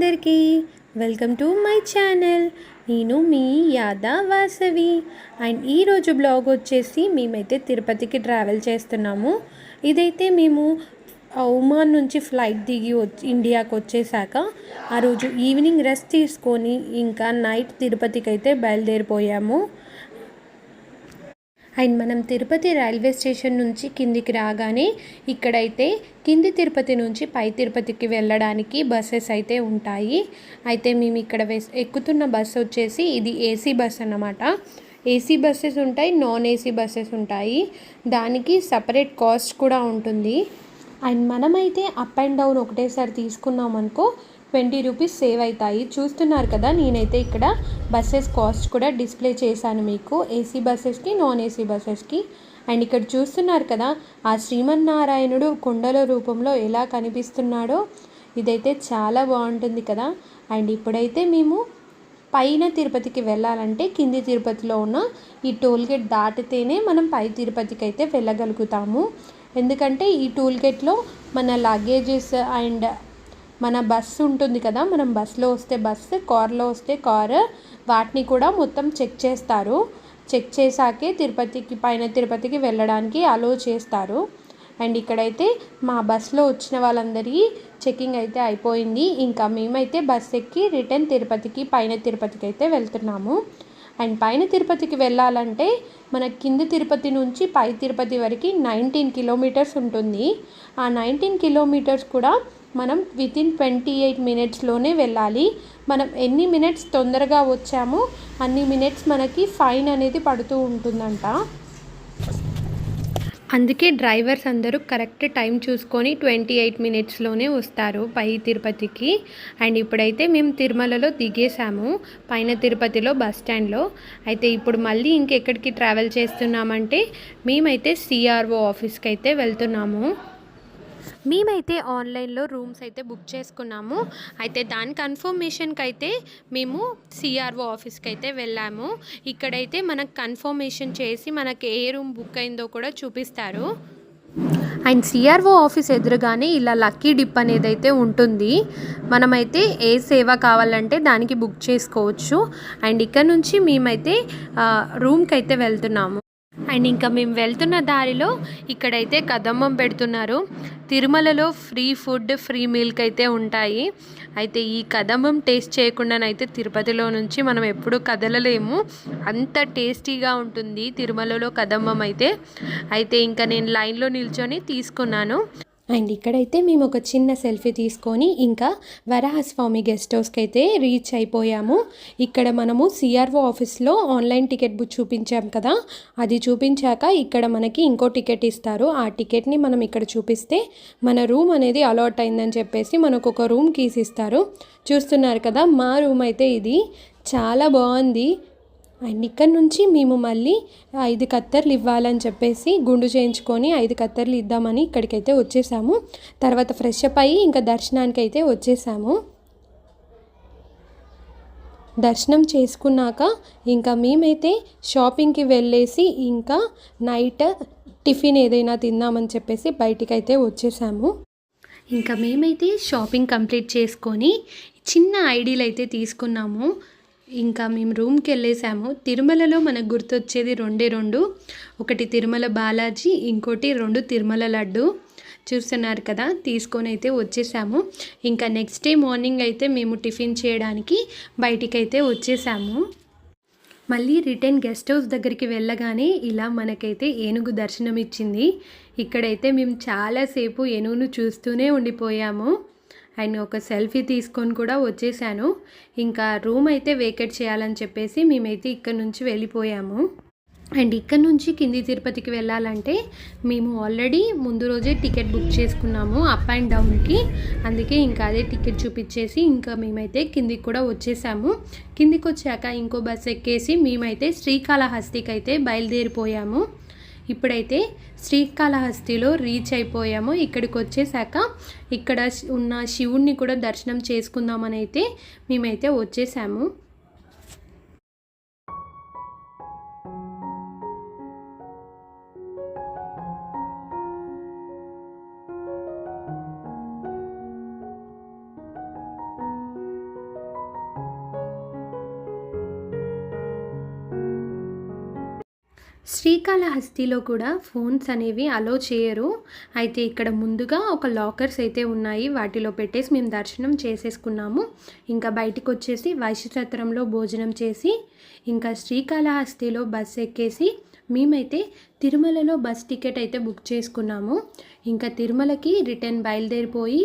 అందరికీ welcome to my channel. నేను మీ యాదా Vasavi. And ఈరోజు బ్లాగ్ వచ్చేసి మేమైతే తిరుపతికి ట్రావెల్ చేస్తున్నాము. ఇదైతే మేము ఒమాన్ నుంచి ఫ్లైట్ దిగి ఇండియాకి వచ్చేసాక ఆ రోజు ఈవినింగ్ రెస్ట్ తీసుకొని ఇంకా నైట్ తిరుపతికి అయితే బయలుదేరిపోయాము. అండ్ మనం తిరుపతి రైల్వే స్టేషన్ నుంచి కిందికి రాగానే ఇక్కడైతే కింది తిరుపతి నుంచి పై తిరుపతికి వెళ్ళడానికి బస్సెస్ అయితే ఉంటాయి. అయితే మేము ఇక్కడ ఎక్కుతున్న బస్సు వచ్చేసి ఇది ఏసీ బస్ అన్నమాట. ఏసీ బస్సెస్ ఉంటాయి, నాన్ ఏసీ బస్సెస్ ఉంటాయి. దానికి సపరేట్ కాస్ట్ కూడా ఉంటుంది. అండ్ మనమైతే అప్ అండ్ డౌన్ ఒకటేసారి తీసుకున్నాం అనుకో 20 రూపీస్ సేవ్ అవుతాయి. చూస్తున్నారు కదా, నేనైతే ఇక్కడ బస్సెస్ కాస్ట్ కూడా డిస్ప్లే చేశాను మీకు, ఏసీ బస్సెస్కి నాన్ ఏసీ బస్సెస్కి. అండ్ ఇక్కడ చూస్తున్నారు కదా, ఆ శ్రీమన్నారాయణుడు కొండల రూపంలో ఎలా కనిపిస్తున్నాడో, ఇదైతే చాలా బాగుంటుంది కదా. అండ్ ఇప్పుడైతే మేము పైన తిరుపతికి వెళ్ళాలంటే కింది తిరుపతిలో ఉన్న ఈ టోల్గేట్ దాటితేనే మనం పై తిరుపతికి అయితే వెళ్ళగలుగుతాము. ఎందుకంటే ఈ టోల్గేట్లో మన లగేజెస్ అండ్ మన బస్సు ఉంటుంది కదా, మనం బస్సులో వస్తే బస్సు, కార్లో వస్తే కారు, వాటిని కూడా మొత్తం చెక్ చేస్తారు. చెక్ చేశాకే పైన తిరుపతికి వెళ్ళడానికి అలో చేస్తారు. అండ్ ఇక్కడైతే మా బస్సులో వచ్చిన వాళ్ళందరికీ చెకింగ్ అయితే అయిపోయింది. ఇంకా మేమైతే బస్ ఎక్కి రిటర్న్ పైన తిరుపతికి అయితే వెళ్తున్నాము. అండ్ పైన తిరుపతికి వెళ్ళాలంటే మన కింది తిరుపతి నుంచి పై తిరుపతి వరకు 19 కిలోమీటర్స్ ఉంటుంది. ఆ 19 కిలోమీటర్స్ కూడా మనం వితిన్ 28 మినిట్స్లోనే వెళ్ళాలి. మనం ఎన్ని మినిట్స్ తొందరగా వచ్చామో అన్ని మినిట్స్ మనకి ఫైన్ అనేది పడుతూ ఉంటుందంట. అందుకే డ్రైవర్స్ అందరూ కరెక్ట్ టైం చూసుకొని 28 మినిట్స్లోనే వస్తారు పై తిరుపతికి. అండ్ ఇప్పుడైతే మేము తిరుమలలో దిగేసాము పైన తిరుపతిలో బస్ స్టాండ్లో. అయితే ఇప్పుడు మళ్ళీ ఇంకెక్కడికి ట్రావెల్ చేస్తున్నామంటే మేమైతే సిఆర్ఓ ఆఫీస్కి అయితే వెళ్తున్నాము. మేమైతే ఆన్లైన్లో రూమ్స్ అయితే బుక్ చేసుకున్నాము. అయితే దాని కన్ఫర్మేషన్కి అయితే మేము సిఆర్ఓ ఆఫీస్కి అయితే వెళ్ళాము. ఇక్కడైతే మనకు కన్ఫర్మేషన్ చేసి మనకి ఏ రూమ్ బుక్ అయిందో కూడా చూపిస్తారు. అండ్ సిఆర్ఓ ఆఫీస్ ఎదురుగానే ఇలా లక్కీ డిప్ అనేది అయితే ఉంటుంది. మనమైతే ఏ సేవ కావాలంటే దానికి బుక్ చేసుకోవచ్చు. అండ్ ఇక్కడ నుంచి మేమైతే రూమ్కి అయితే వెళ్తున్నాము. అండ్ ఇంకా మేము వెళ్తున్న దారిలో ఇక్కడైతే కదమ్మం పెడుతున్నారు. తిరుమలలో ఫ్రీ ఫుడ్, ఫ్రీ మిల్క్ అయితే ఉంటాయి. అయితే ఈ కదమ్మం టేస్ట్ చేయకుండానైతే తిరుపతిలో నుంచి మనం ఎప్పుడూ కదలలేము. అంత టేస్టీగా ఉంటుంది తిరుమలలో కదమ్మం అయితే ఇంకా నేను లైన్లో నిల్చొని తీసుకున్నాను. అండ్ ఇక్కడైతే మేము ఒక చిన్న సెల్ఫీ తీసుకొని ఇంకా వరాహస్వామి గెస్ట్ హౌస్కి అయితే రీచ్ అయిపోయాము. ఇక్కడ మనము సిఆర్ఓ ఆఫీస్లో ఆన్లైన్ టికెట్ బుక్ చూపించాం కదా, అది చూపించాక ఇక్కడ మనకి ఇంకో టికెట్ ఇస్తారు. ఆ టికెట్ని మనం ఇక్కడ చూపిస్తే మన రూమ్ అనేది అలాట్ అయిందని చెప్పేసి మనకు ఒక రూమ్ కీస్ ఇస్తారు. చూస్తున్నారు కదా, మా రూమ్ అయితే ఇది చాలా బాగుంది. అండ్ ఇక్కడ నుంచి మేము మళ్ళీ 5 కత్తర్లు ఇవ్వాలని చెప్పేసి గుండు చేయించుకొని 5 కత్తర్లు ఇద్దామని ఇక్కడికైతే వచ్చేసాము. తర్వాత ఫ్రెష్ అప్ అయ్యి ఇంకా దర్శనానికి అయితే వచ్చేసాము. దర్శనం చేసుకున్నాక ఇంకా మేమైతే షాపింగ్కి వెళ్ళేసి ఇంకా నైట్ టిఫిన్ ఏదైనా తిందామని చెప్పేసి బయటికైతే వచ్చేసాము. ఇంకా మేమైతే షాపింగ్ కంప్లీట్ చేసుకొని చిన్న ఐడీలు అయితే తీసుకున్నాము. ఇంకా మేము రూమ్కి వెళ్ళేసాము. తిరుమలలో మనకు గుర్తొచ్చేది రెండు, ఒకటి తిరుమల బాలాజీ, ఇంకోటి 2 తిరుమల లడ్డు. చూస్తున్నారు కదా, తీసుకొని అయితే వచ్చేసాము. ఇంకా నెక్స్ట్ డే మార్నింగ్ అయితే మేము టిఫిన్ చేయడానికి బయటికైతే వచ్చేసాము. మళ్ళీ రిటర్న్ గెస్ట్ హౌస్ దగ్గరికి వెళ్ళగానే ఇలా మనకైతే ఏనుగు దర్శనం ఇచ్చింది. ఇక్కడైతే మేము చాలాసేపు ఏనుగును చూస్తూనే ఉండిపోయాము. అండ్ ఒక సెల్ఫీ తీసుకొని కూడా వచ్చేసాను. ఇంకా రూమ్ అయితే వేకేట్ చేయాలని చెప్పేసి మేమైతే ఇక్కడ నుంచి వెళ్ళిపోయాము. అండ్ ఇక్కడ నుంచి కింది తిరుపతికి వెళ్ళాలంటే మేము ఆల్రెడీ ముందు రోజే టికెట్ బుక్ చేసుకున్నాము అప్ అండ్ డౌన్కి. అందుకే ఇంకా అదే టికెట్ చూపించేసి ఇంకా మేమైతే కిందికి కూడా వచ్చేసాము. కిందికి వచ్చాక ఇంకో బస్ ఎక్కేసి మేమైతే శ్రీకాళహస్తికి అయితే బయలుదేరిపోయాము. ఇప్పుడైతే శ్రీకాళహస్తిలో రీచ్ అయిపోయాము. ఇక్కడికి వచ్చేసాక ఇక్కడ ఉన్న శివుణ్ణి కూడా దర్శనం చేసుకుందామని అయితే మేమైతే వచ్చేసాము. శ్రీకాళహస్తిలో కూడా ఫోన్స్ అనేవి అలో చేయరు. అయితే ఇక్కడ ముందుగా ఒక లాకర్స్ అయితే ఉన్నాయి. వాటిలో పెట్టేసి మేము దర్శనం చేసేసుకున్నాము. ఇంకా బయటికి వచ్చేసి వైశ్యసత్రంలో భోజనం చేసి ఇంకా శ్రీకాళహస్తిలో బస్ ఎక్కేసి మేమైతే తిరుమలలో బస్ టికెట్ అయితే బుక్ చేసుకున్నాము. ఇంకా తిరుమలకి రిటర్న్ బయలుదేరిపోయి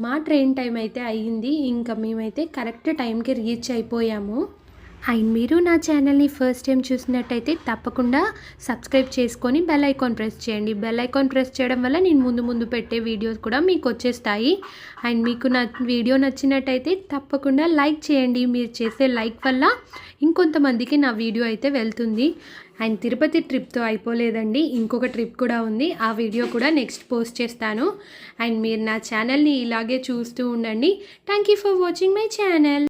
మా ట్రైన్ టైం అయితే అయ్యింది. ఇంకా మేమైతే కరెక్ట్ టైంకి రీచ్ అయిపోయాము. అండ్ మీరు నా ఛానల్ని ఫస్ట్ టైం చూసినట్టయితే తప్పకుండా సబ్స్క్రైబ్ చేసుకొని బెల్ ఐకాన్ ప్రెస్ చేయండి. బెల్ ఐకాన్ ప్రెస్ చేయడం వల్ల నేను ముందు పెట్టే వీడియోస్ కూడా మీకు వచ్చేస్తాయి. అండ్ మీకు నా వీడియో నచ్చినట్టయితే తప్పకుండా లైక్ చేయండి. మీరు చేసే లైక్ వల్ల ఇంకొంతమందికి నా వీడియో అయితే వెళ్తుంది. అండ్ తిరుపతి ట్రిప్తో అయిపోలేదండి, ఇంకొక ట్రిప్ కూడా ఉంది. ఆ వీడియో కూడా నెక్స్ట్ పోస్ట్ చేస్తాను. అండ్ మీరు నా ఛానల్ని ఇలాగే చూస్తూ ఉండండి. Thank you for watching my channel.